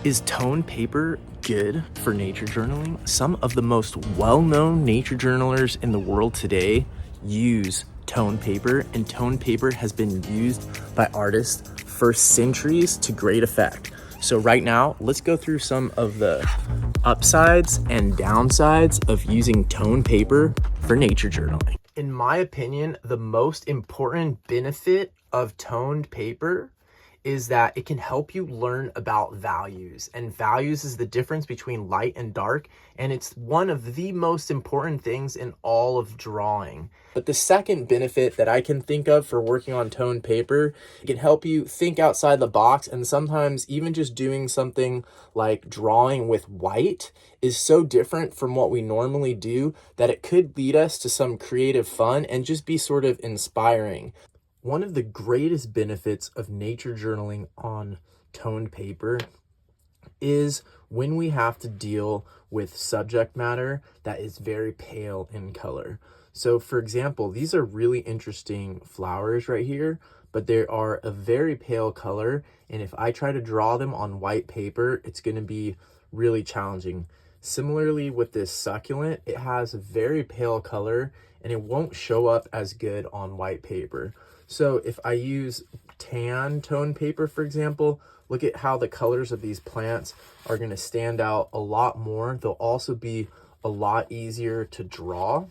Is toned paper good for nature journaling? Some of the most well-known nature journalers in the world today use toned paper, and toned paper has been used by artists for centuries to great effect. So right now, let's go through some of the upsides and downsides of using toned paper for nature journaling. In my opinion, the most important benefit of toned paper is that it can help you learn about values, and values is the difference between light and dark, and it's one of the most important things in all of drawing. But the second benefit that I can think of for working on toned paper, it can help you think outside the box, and sometimes even just doing something like drawing with white is so different from what we normally do that it could lead us to some creative fun and just be sort of inspiring. One of the greatest benefits of nature journaling on toned paper is when we have to deal with subject matter that is very pale in color. So for example, these are really interesting flowers right here, but they are a very pale color. And if I try to draw them on white paper, it's going to be really challenging. Similarly with this succulent, it has a very pale color and it won't show up as good on white paper. So if I use tan toned paper, for example, look at how the colors of these plants are going to stand out a lot more. They'll also be a lot easier to draw.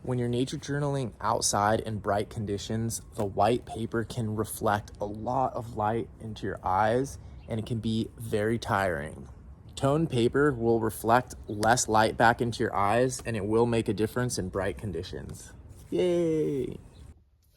When you're nature journaling outside in bright conditions, the white paper can reflect a lot of light into your eyes, and it can be very tiring. Toned paper will reflect less light back into your eyes, and it will make a difference in bright conditions. Yay!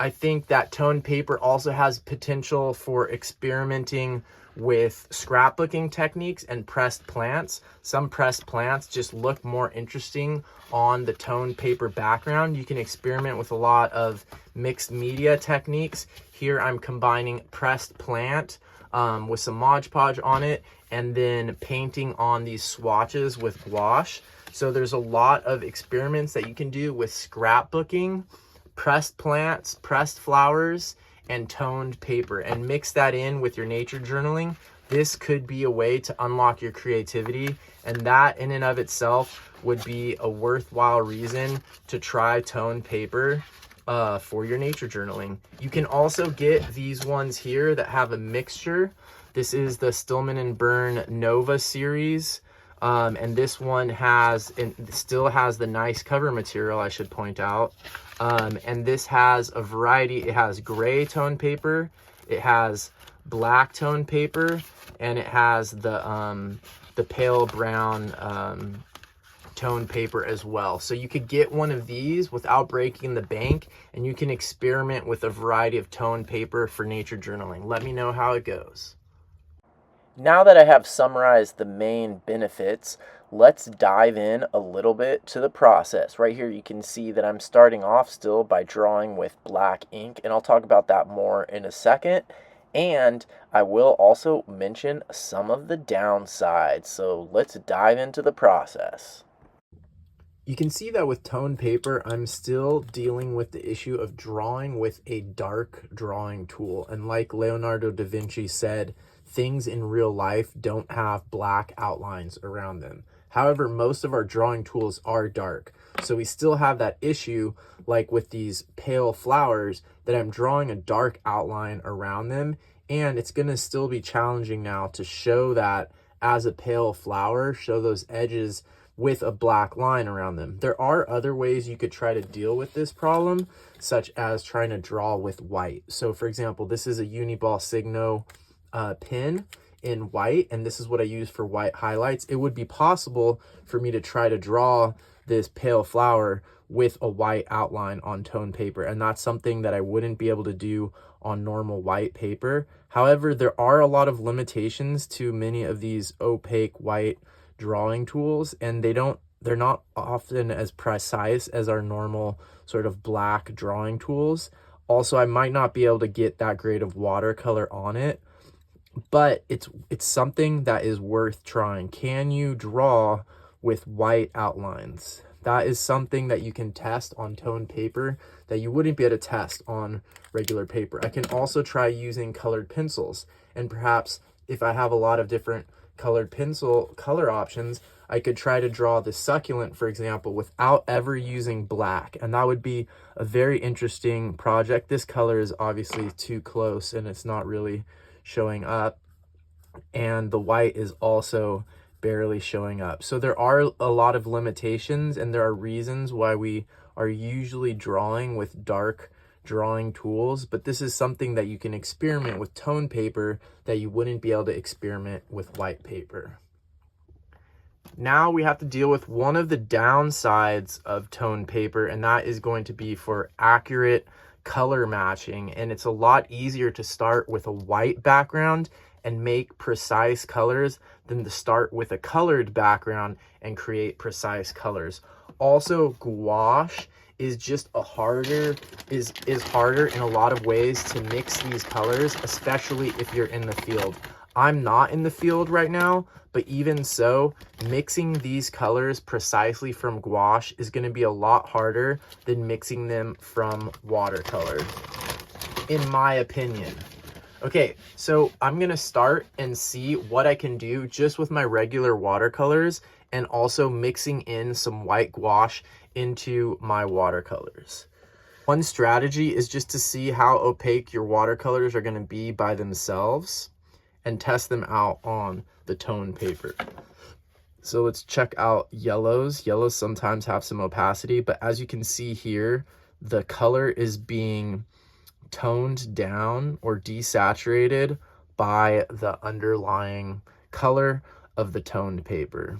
I think that toned paper also has potential for experimenting with scrapbooking techniques and pressed plants. Some pressed plants just look more interesting on the toned paper background. You can experiment with a lot of mixed media techniques. Here I'm combining pressed plant with some Mod Podge on it, and then painting on these swatches with gouache. So there's a lot of experiments that you can do with scrapbooking, pressed plants, pressed flowers, and toned paper, and mix that in with your nature journaling. This could be a way to unlock your creativity, and that in and of itself would be a worthwhile reason to try toned paper for your nature journaling. You can also get these ones here that have a mixture. This is the Stillman and Byrne Nova series. And this one still has the nice cover material, I should point out. And this has a variety. It has gray toned paper, it has black toned paper, and it has the pale brown toned paper as well. So you could get one of these without breaking the bank, and you can experiment with a variety of toned paper for nature journaling. Let me know how it goes. Now that I have summarized the main benefits, let's dive in a little bit to the process. Right here you can see that I'm starting off still by drawing with black ink, and I'll talk about that more in a second. And I will also mention some of the downsides. So let's dive into the process. You can see that with toned paper, I'm still dealing with the issue of drawing with a dark drawing tool. And like Leonardo da Vinci said, things in real life don't have black outlines around them. However, most of our drawing tools are dark. So we still have that issue, like with these pale flowers, that I'm drawing a dark outline around them. And it's going to still be challenging now to show that as a pale flower, show those edges with a black line around them. There are other ways you could try to deal with this problem, such as trying to draw with white. So for example, this is a Uniball Signo pen in white, and this is what I use for white highlights. It would be possible for me to try to draw this pale flower with a white outline on toned paper, and that's something that I wouldn't be able to do on normal white paper. However, there are a lot of limitations to many of these opaque white drawing tools, and they're not often as precise as our normal sort of black drawing tools. Also, I might not be able to get that grade of watercolor on it, but it's something that is worth trying. Can you draw with white outlines? That is something that you can test on toned paper that you wouldn't be able to test on regular paper. I can also try using colored pencils and perhaps if I have a lot of different colored pencil color options, I could try to draw the succulent, for example, without ever using black. And that would be a very interesting project. This color is obviously too close and it's not really showing up. And the white is also barely showing up. So there are a lot of limitations, and there are reasons why we are usually drawing with dark drawing tools, but this is something that you can experiment with tone paper that you wouldn't be able to experiment with white paper. Now we have to deal with one of the downsides of tone paper, and that is going to be for accurate color matching. And it's a lot easier to start with a white background and make precise colors than to start with a colored background and create precise colors. Also, gouache is just harder in a lot of ways to mix these colors, especially if you're in the field. I'm not in the field right now, but even so, mixing these colors precisely from gouache is going to be a lot harder than mixing them from watercolor, in my opinion. Okay, so I'm going to start and see what I can do just with my regular watercolors and also mixing in some white gouache into my watercolors. One strategy is just to see how opaque your watercolors are going to be by themselves and test them out on the tone paper. So let's check out yellows. Yellows sometimes have some opacity, but as you can see here, the color is being toned down or desaturated by the underlying color of the toned paper.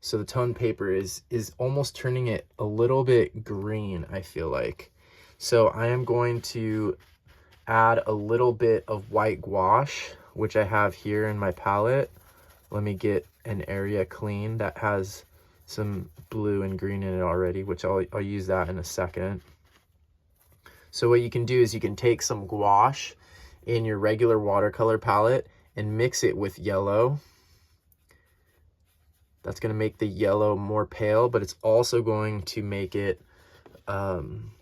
So the toned paper is almost turning it a little bit green, I feel like. So I am going to add a little bit of white gouache, which I have here in my palette. Let me get an area clean that has some blue and green in it already, which I'll use that in a second. So what you can do is you can take some gouache in your regular watercolor palette and mix it with yellow. That's going to make the yellow more pale, but it's also going to make it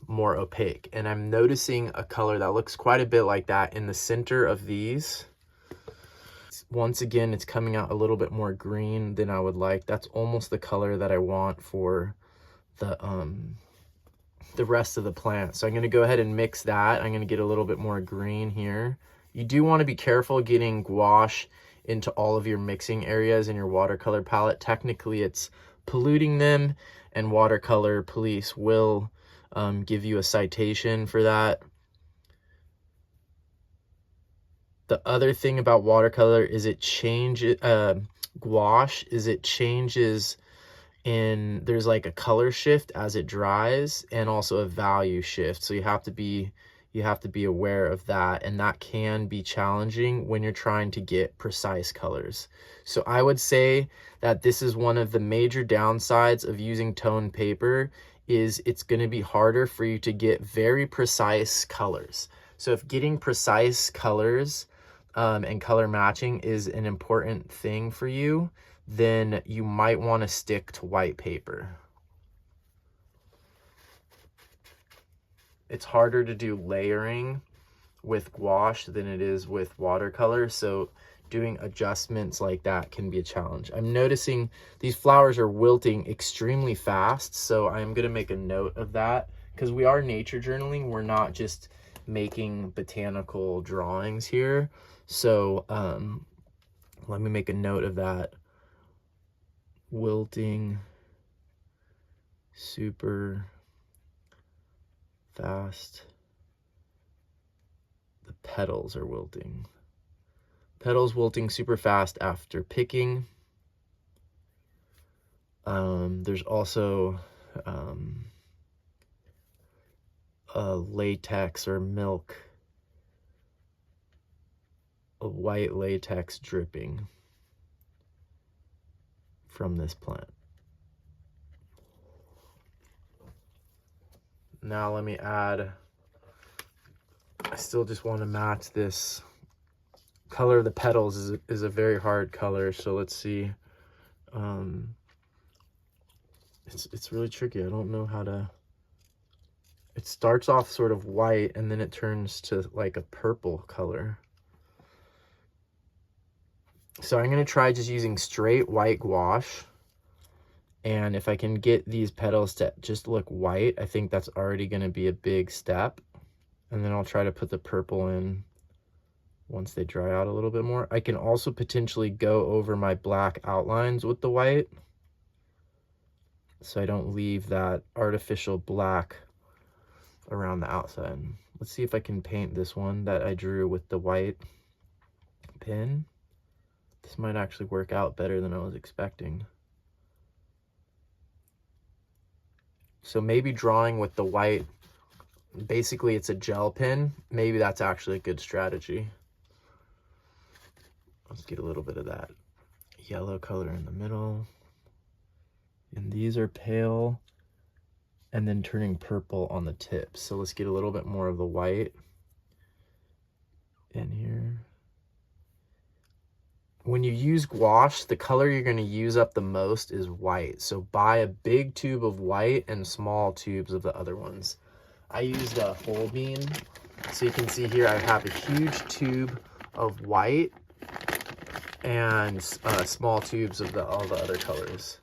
more opaque. And I'm noticing a color that looks quite a bit like that in the center of these. Once again, it's coming out a little bit more green than I would like. That's almost the color that I want for the rest of the plant. So I'm going to go ahead and mix that. I'm going to get a little bit more green here. You do want to be careful getting gouache into all of your mixing areas in your watercolor palette. Technically, it's polluting them, and watercolor police will give you a citation for that. The other thing about watercolor is it changes, gouache is it changes in, there's like a color shift as it dries and also a value shift. So you have to be aware of that, and that can be challenging when you're trying to get precise colors. So I would say that this is one of the major downsides of using tone paper, is it's going to be harder for you to get very precise colors. So if getting precise colors and color matching is an important thing for you, then you might want to stick to white paper. It's harder to do layering with gouache than it is with watercolor, so doing adjustments like that can be a challenge. I'm noticing these flowers are wilting extremely fast, so I'm going to make a note of that, because we are nature journaling. We're not just making botanical drawings here. So let me make a note of that. Wilting super fast. The petals are wilting. Petals wilting super fast after picking. There's also latex or milk, a white latex dripping from this plant. Now let me add, I still just want to match this color of the petals is a very hard color, so let's see. It's really tricky. I don't know how to, it starts off sort of white and then it turns to like a purple color. So I'm going to try just using straight white gouache. And if I can get these petals to just look white, I think that's already going to be a big step. And then I'll try to put the purple in once they dry out a little bit more. I can also potentially go over my black outlines with the white, so I don't leave that artificial black around the outside. Let's see if I can paint this one that I drew with the white pen. This might actually work out better than I was expecting. So maybe drawing with the white, basically it's a gel pen, maybe that's actually a good strategy. Let's get a little bit of that yellow color in the middle. And these are pale and then turning purple on the tips. So let's get a little bit more of the white in here. When you use gouache, the color you're going to use up the most is white. So buy a big tube of white and small tubes of the other ones. I used a whole bean. So you can see here I have a huge tube of white and small tubes of all the other colors.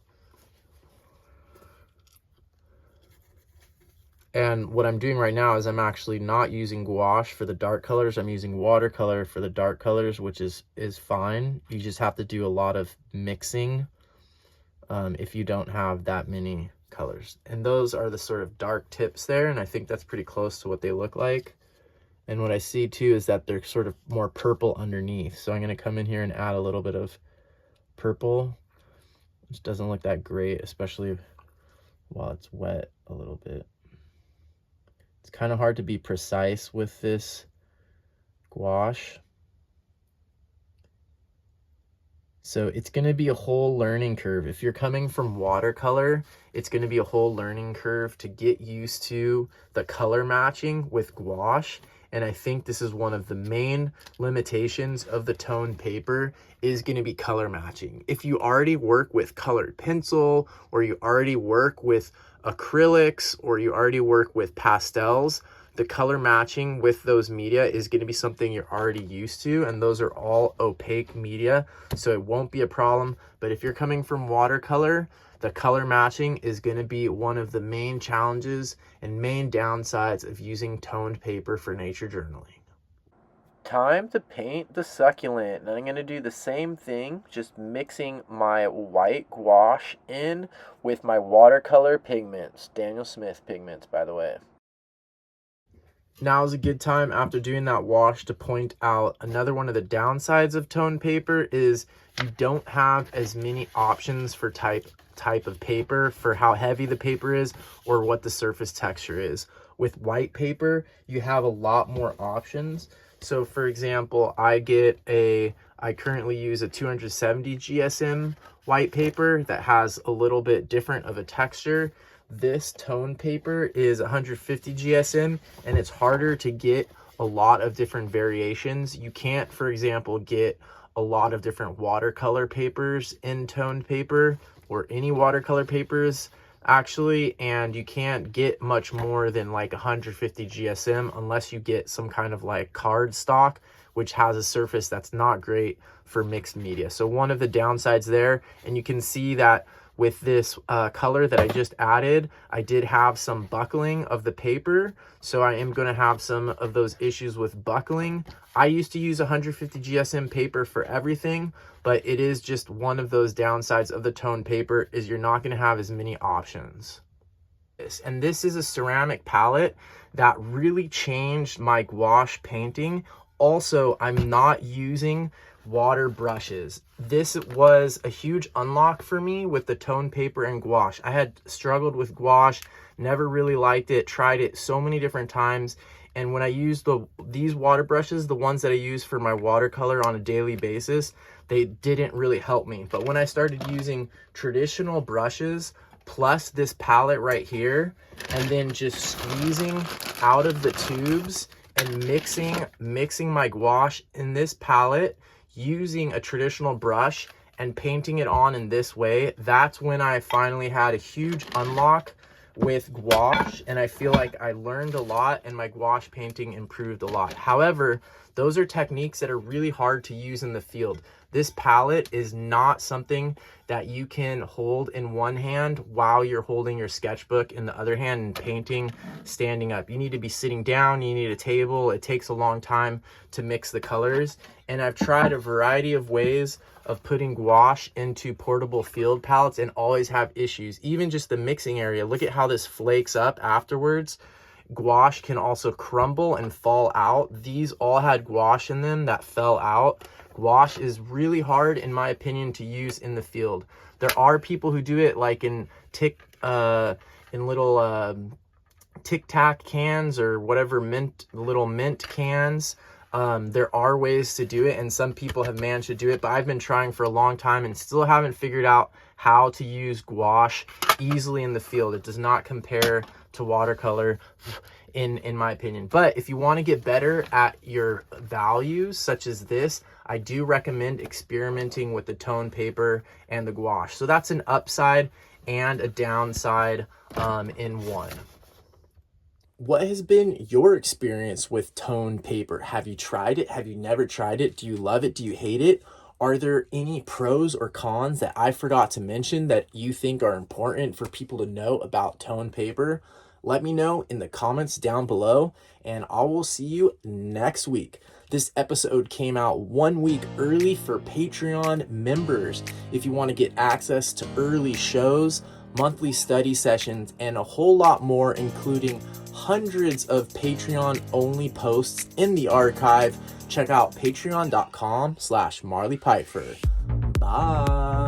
And what I'm doing right now is I'm actually not using gouache for the dark colors. I'm using watercolor for the dark colors, which is fine. You just have to do a lot of mixing if you don't have that many colors. And those are the sort of dark tips there, and I think that's pretty close to what they look like. And what I see too is that they're sort of more purple underneath. So I'm going to come in here and add a little bit of purple, which doesn't look that great, especially while it's wet a little bit. It's kind of hard to be precise with this gouache. So it's going to be a whole learning curve. If you're coming from watercolor, it's going to be a whole learning curve to get used to the color matching with gouache. And I think this is one of the main limitations of the toned paper is going to be color matching. If you already work with colored pencil, or you already work with acrylics, or you already work with pastels, the color matching with those media is going to be something you're already used to, and those are all opaque media, so it won't be a problem. But if you're coming from watercolor, the color matching is going to be one of the main challenges and main downsides of using toned paper for nature journaling. Time to paint the succulent, and I'm going to do the same thing, just mixing my white gouache in with my watercolor pigments, Daniel Smith pigments, by the way. Now is a good time after doing that wash to point out another one of the downsides of toned paper is you don't have as many options for type of paper, for how heavy the paper is or what the surface texture is. With white paper, you have a lot more options. So for example, I currently use a 270 GSM white paper that has a little bit different of a texture. This toned paper is 150 GSM, and it's harder to get a lot of different variations. You can't, for example, get a lot of different watercolor papers in toned paper, or any watercolor papers actually, and you can't get much more than like 150 GSM unless you get some kind of like card stock, which has a surface that's not great for mixed media. So one of the downsides there, and you can see that with this color that I just added, I did have some buckling of the paper. So I am going to have some of those issues with buckling. I used to use 150 GSM paper for everything, but it is just one of those downsides of the toned paper is you're not going to have as many options. And this is a ceramic palette that really changed my gouache painting. Also, I'm not using water brushes. This was a huge unlock for me with the toned paper and gouache. I had struggled with gouache, never really liked it, tried it so many different times, and when I used these water brushes, the ones that I use for my watercolor on a daily basis, they didn't really help me. But when I started using traditional brushes plus this palette right here, and then just squeezing out of the tubes and mixing my gouache in this palette, using a traditional brush and painting it on in this way, that's when I finally had a huge unlock with gouache, and I feel like I learned a lot and my gouache painting improved a lot. However, those are techniques that are really hard to use in the field. This palette is not something that you can hold in one hand while you're holding your sketchbook in the other hand and painting standing up. You need to be sitting down, you need a table. It takes a long time to mix the colors. And I've tried a variety of ways of putting gouache into portable field palettes and always have issues. Even just the mixing area, look at how this flakes up afterwards. Gouache can also crumble and fall out. These all had gouache in them that fell out. Gouache is really hard, in my opinion, to use in the field. There are people who do it like in little Tic Tac cans or whatever, little mint cans. There are ways to do it, and some people have managed to do it, but I've been trying for a long time and still haven't figured out how to use gouache easily in the field. It does not compare to watercolor in my opinion. But if you want to get better at your values such as this, I do recommend experimenting with the tone paper and the gouache. So that's an upside and a downside in one. What has been your experience with tone paper? Have you tried it? Have you never tried it? Do you love it? Do you hate it? Are there any pros or cons that I forgot to mention that you think are important for people to know about tone paper? Let me know in the comments down below, and I will see you next week. This episode came out 1 week early for Patreon members. If you want to get access to early shows, monthly study sessions, and a whole lot more, including hundreds of Patreon-only posts in the archive, check out patreon.com/Marley Peifer. Bye.